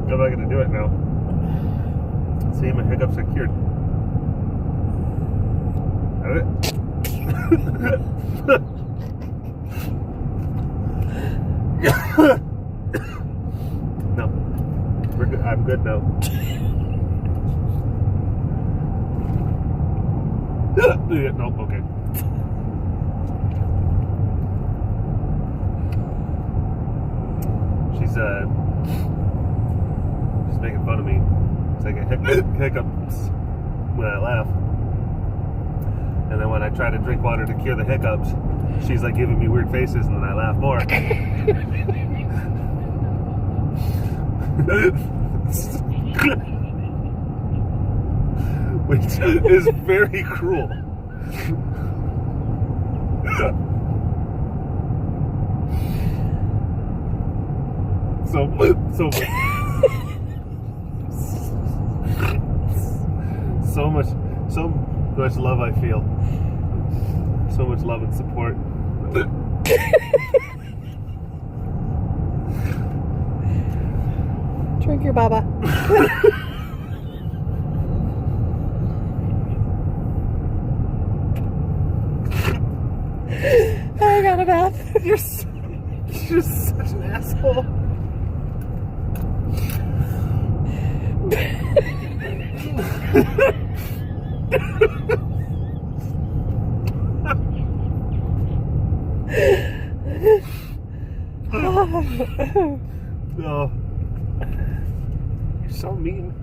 I'm not gonna do it now. See, my hiccups are cured. Got it? No. We're good. I'm good now. Nope, okay. She's making fun of me. It's like a hiccups when I laugh. And then when I try to drink water to cure the hiccups, she's like giving me weird faces, and then I laugh more. Which is very cruel. So much love I feel. So much love and support. Drink your baba. I got a bath. You're such an asshole. Oh, you're so mean.